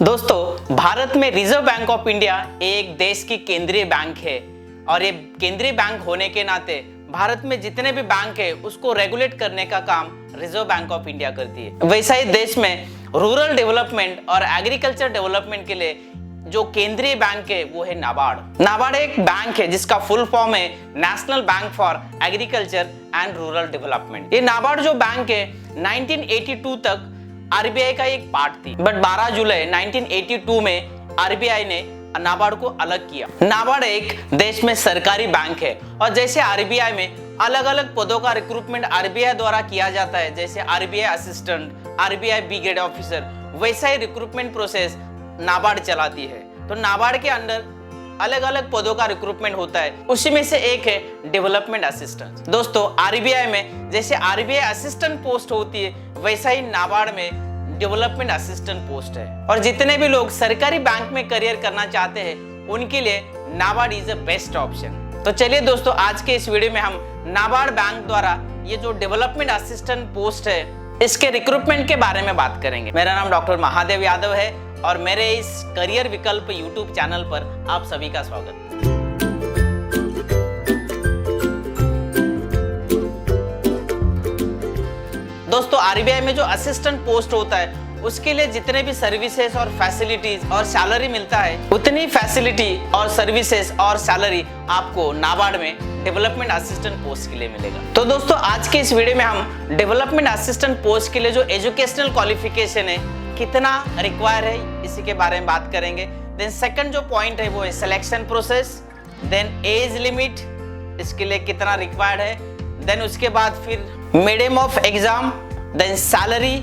दोस्तों, भारत में reserve bank of India एक देश की केंद्रीय बैंक है और ये केंद्रीय बैंक होने के नाते भारत में जितने भी बैंक है उसको रेगुलेट करने का काम रिजर्व बैंक ऑफ इंडिया करती है। वैसा ही देश में रूरल डेवलपमेंट और एग्रीकल्चर डेवलपमेंट के लिए जो केंद्रीय बैंक है वो है नाबार्ड। नाबार्ड एक बैंक है जिसका फुल फॉर्म है national bank for agriculture and rural development. ये नाबार्ड जो बैंक है 1982 तक आरबीआई का एक पार्ट थी, बट 12 जुलाई 1982 में आरबीआई ने नाबार्ड को अलग किया। नाबार्ड एक देश में सरकारी बैंक है और जैसे आरबीआई में अलग अलग पदों का रिक्रूटमेंट आरबीआई द्वारा किया जाता है, जैसे RBI assistant, RBI B grade officer, वैसा ही रिक्रूटमेंट प्रोसेस नाबार्ड चलाती है। तो नाबार्ड के अंदर अलग अलग पदों का रिक्रूटमेंट होता है, उसी में से एक है डेवलपमेंट असिस्टेंट। दोस्तों, आरबीआई में जैसे आरबीआई असिस्टेंट पोस्ट होती है वैसा ही नाबार्ड में डेवलपमेंट असिस्टेंट पोस्ट है। और जितने भी लोग सरकारी बैंक में करियर करना चाहते हैं उनके लिए NABARD is a best option. तो चलिए दोस्तों, आज के इस वीडियो में हम नाबार्ड बैंक द्वारा ये जो डेवलपमेंट असिस्टेंट पोस्ट है इसके रिक्रूटमेंट के बारे में बात करेंगे। मेरा नाम डॉक्टर महादेव यादव है और मेरे इस करियर विकल्प यूट्यूब चैनल पर आप सभी का स्वागत है। दोस्तों, आरबीआई में जो असिस्टेंट पोस्ट होता है उसके लिए जितने भी सर्विसेज और फैसिलिटीज और सैलरी मिलता है उतनी फैसिलिटी और सर्विसेज और सैलरी आपको नाबार्ड में डेवलपमेंट असिस्टेंट पोस्ट के लिए मिलेगा। तो दोस्तों, आज के इस वीडियो में हम डेवलपमेंट असिस्टेंट पोस्ट के लिए जो एजुकेशनल क्वालिफिकेशन है कितना रिक्वायर है इसी के बारे में बात करेंगे। देन सेकंड जो पॉइंट है वो है selection process, then age limit, इसके लिए कितना रिक्वायर्ड है, देन उसके बाद फिर medium of exam, then salary,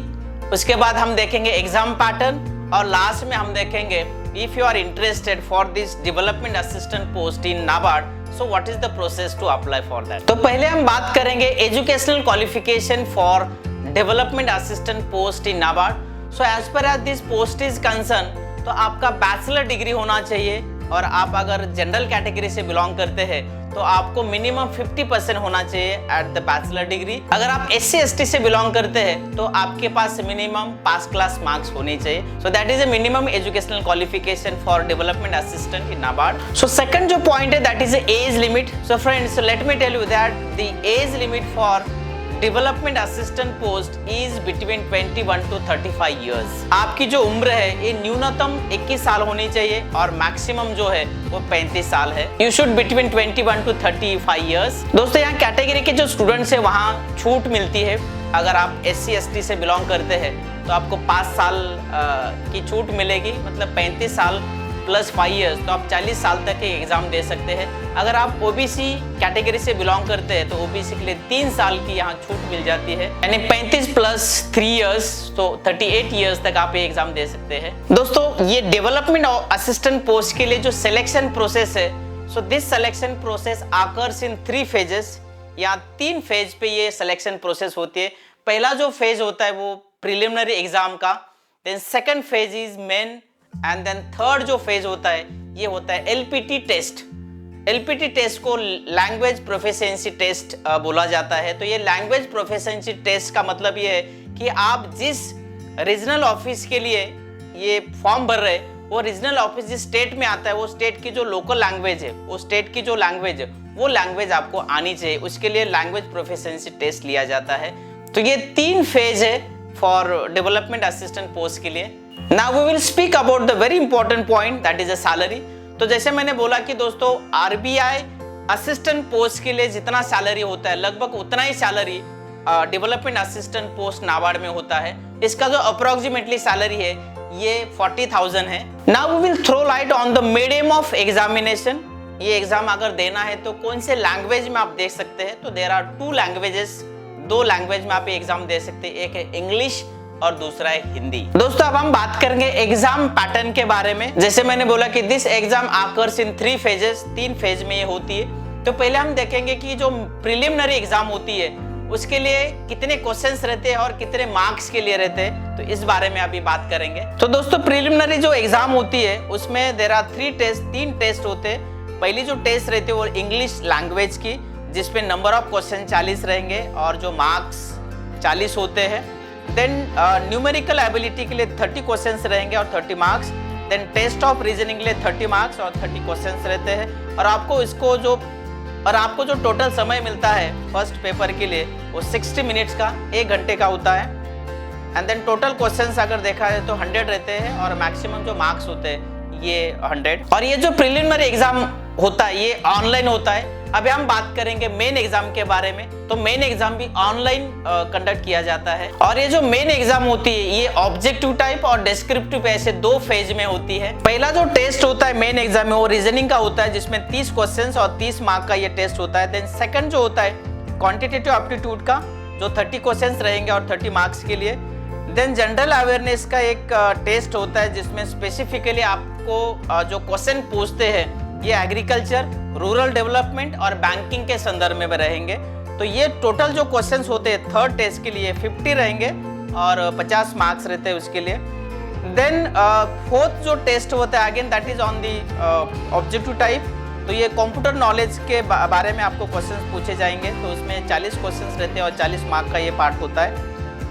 उसके बाद हम देखेंगे एग्जाम पैटर्न और लास्ट में हम देखेंगे if you are interested for this development assistant post in NABARD, so what is the process to apply for that. तो पहले हम बात करेंगे educational qualification for development assistant post in NABARD. So as per as this post is concern, तो आपका bachelor degree होना चाहिए और आप अगर जनरल कैटेगरी से बिलोंग करते हैं तो आपको मिनिमम 50% होना चाहिए एट द बैचलर डिग्री। अगर आप SC ST से बिलोंग करते हैं तो आपके पास मिनिमम पास क्लास मार्क्स होने चाहिए। So that is a minimum educational qualification for development assistant in NABARD. So second जो पॉइंट है that is age limit. So friends, let me tell you that the age limit for development assistant post is between 21 to 35 years. आपकी जो उम्र है ये न्यूनतम 21 साल होनी चाहिए और मैक्सिमम जो है वो 35 साल है। You should between 21 to 35 years. दोस्तों, यहाँ कैटेगरी के जो स्टूडेंट्स है वहाँ छूट मिलती है। अगर आप SC ST से बिलोंग करते हैं तो आपको 5 साल की छूट मिलेगी, मतलब 35 साल प्लस 5 ईयर्स, तो आप 40 साल तक के एग्जाम दे सकते हैं। अगर आप OBC कैटेगरी से बिलोंग करते हैं तो OBC के लिए 3 साल की यहाँ छूट मिल जाती है, यानी 35 प्लस 3 ईयर्स, तो 38 ईयर्स तक आप ये एग्जाम दे सकते हैं। दोस्तों, ये डेवलपमेंट असिस्टेंट पोस्ट के लिए जो सिलेक्शन प्रोसेस है, so this selection process occurs in 3 phases. यहाँ 3 फेज पे ये सिलेक्शन प्रोसेस होती है। पहला जो फेज होता है वो प्रिलिमिनरी एग्जाम का, then second phase is main and then third जो फेज होता है ये होता है LPT टेस्ट। LPT टेस्ट को लैंग्वेज प्रोफिशिएंसी टेस्ट बोला जाता है। तो ये लैंग्वेज प्रोफिशिएंसी टेस्ट का मतलब ये है कि आप जिस रीजनल ऑफिस के लिए ये फॉर्म भर रहे हैं वो रीजनल ऑफिस जिस स्टेट में आता है वो स्टेट की जो लोकल लैंग्वेज है, वो स्टेट की जो लैंग्वेज है वो लैंग्वेज आपको आनी चाहिए। उसके लिए लैंग्वेज प्रोफिशिएंसी टेस्ट लिया जाता है। तो ये 3 फेज है फॉर डेवलपमेंट असिस्टेंट पोस्ट के लिए। Now we will speak about the very important point that is a salary। तो जैसे मैंने बोला कि दोस्तों, RBI असिस्टेंट पोस्ट के लिए जितना सैलरी होता है लगभग उतना ही salary development assistant post NABARD में होता है। इसका जो अप्रोक्सीमेटली सैलरी है ये 40,000 है। Now we will throw light on the medium of examination। ये एग्जाम अगर देना है तो कौन से लैंग्वेज में आप देख सकते हैं, तो देयर आर 2 लैंग्वेजेस, 2 लैंग्वेज में आप ये एग्जाम दे सकते हैं। एक है इंग्लिश और दूसरा है हिंदी। दोस्तों, अब हम बात करेंगे एग्जाम पैटर्न के बारे में। जैसे मैंने बोला कि this exam occurs in 3 phases, 3 phase में ये होती है। तो पहले हम देखेंगे कि जो प्रिलिमिनरी एग्जाम होती है उसके लिए कितने क्वेश्चंस रहते हैं और कितने मार्क्स के लिए रहते हैं, तो इस बारे में अभी बात करेंगे। तो दोस्तों, प्रिलिमिनरी जो एग्जाम होती है उसमें देयर आर 3 टेस्ट होते हैं। पहली जो टेस्ट रहती है वो इंग्लिश लैंग्वेज की, जिसपे नंबर ऑफ क्वेश्चन 40 रहेंगे और जो मार्क्स 40 होते हैं। देन न्यूमेरिकल एबिलिटी के लिए 30 क्वेश्चंस रहेंगे और 30 marks. Then test of reasoning के लिए 30 मार्क्स और 30 क्वेश्चंस रहते हैं। और आपको जो टोटल समय मिलता है फर्स्ट पेपर के लिए वो 60 मिनट्स का, 1 घंटे का होता है। एंड देन टोटल क्वेश्चंस अगर देखा जाए तो 100 रहते हैं और मैक्सिमम जो मार्क्स होते हैं ये 100। और ये जो प्रीलिमिनरी एग्जाम होता है ये ऑनलाइन होता है। अभी हम बात करेंगे मेन एग्जाम के बारे में। तो मेन एग्जाम भी ऑनलाइन कंडक्ट किया जाता है। और ये जो मेन एग्जाम होती है ये ऑब्जेक्टिव टाइप और डिस्क्रिप्टिव ऐसे 2 फेज में होती है। पहला जो टेस्ट होता है मेन एग्जाम में वो रीजनिंग का होता है, जिसमें 30 क्वेश्चंस और 30 मार्क का ये टेस्ट होता है। देन सेकंड जो होता है क्वांटिटेटिव एप्टीट्यूड का, जो 30 क्वेश्चंस रहेंगे और 30 मार्क्स के लिए। देन जनरल अवेयरनेस का एक टेस्ट होता है, जिसमें स्पेसिफिकली आपको जो क्वेश्चन पूछते हैं ये एग्रीकल्चर, रूरल डेवलपमेंट और बैंकिंग के संदर्भ में रहेंगे। तो ये टोटल जो क्वेश्चंस होते हैं थर्ड टेस्ट के लिए 50 रहेंगे और 50 मार्क्स रहते हैं उसके लिए। देन फोर्थ जो टेस्ट होता है again that is on the objective type. तो ये कंप्यूटर नॉलेज के बारे में आपको क्वेश्चंस पूछे जाएंगे। तो उसमें 40 क्वेश्चंस रहते हैं और 40 मार्क का ये पार्ट होता है।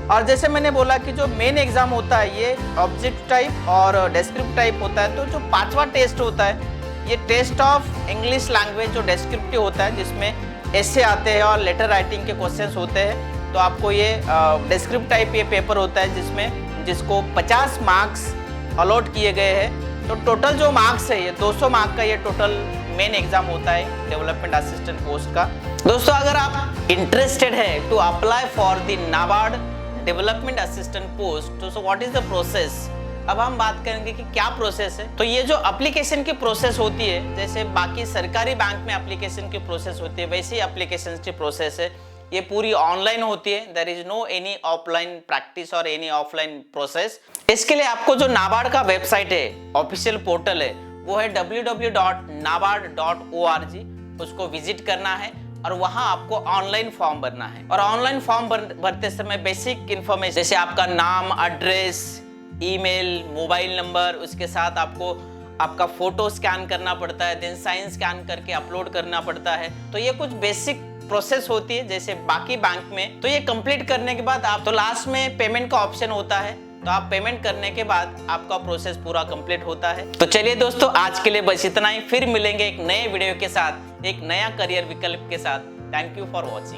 और जैसे मैंने बोला कि जो मेन एग्जाम होता है ये ऑब्जेक्टिव टाइप और डिस्क्रिप्टिव टाइप होता है। तो जो 5वां टेस्ट होता है ये टेस्ट ऑफ इंग्लिश लैंग्वेज जो डिस्क्रिप्टिव होता है, जिसमें एसे आते हैं और लेटर राइटिंग के क्वेश्चंस होते हैं। तो आपको ये डिस्क्रिप्टिव टाइप ये पेपर होता है जिसको 50 मार्क्स अलॉट किए गए हैं। तो टोटल जो मार्क्स है ये 200 मार्क का ये टोटल मेन एग्जाम होता है डेवलपमेंट असिस्टेंट पोस्ट का। दोस्तों अगर आप इंटरेस्टेड है to apply for the NABARD development assistant post, तो व्हाट इज द प्रोसेस। अब हम बात करेंगे कि क्या प्रोसेस है। तो ये जो एप्लीकेशन की प्रोसेस होती है, जैसे बाकी सरकारी बैंक में एप्लीकेशन की प्रोसेस होती है वैसे ही एप्लीकेशन की प्रोसेस है। ये पूरी ऑनलाइन होती है। There is no any offline practice और एनी ऑफलाइन प्रोसेस। इसके लिए आपको जो नाबार्ड का वेबसाइट है, ऑफिशियल पोर्टल है, वो है www.nabard.org। उसको विजिट करना है और वहां आपको ऑनलाइन फॉर्म भरना है। और ऑनलाइन फॉर्म भरते समय बेसिक इन्फॉर्मेशन जैसे आपका नाम, एड्रेस, ईमेल, मोबाइल नंबर, उसके साथ आपको आपका फोटो स्कैन करना पड़ता है, देन साइन स्कैन करके अपलोड करना पड़ता है। तो ये कुछ बेसिक प्रोसेस होती है जैसे बाकी बैंक में। तो ये कंप्लीट करने के बाद आप तो लास्ट में पेमेंट का ऑप्शन होता है। तो आप पेमेंट करने के बाद आपका प्रोसेस पूरा कंप्लीट होता है। तो चलिए दोस्तों आज के लिए बस इतना ही। फिर मिलेंगे एक नए वीडियो के साथ, एक नया करियर विकल्प के साथ। Thank you for watching.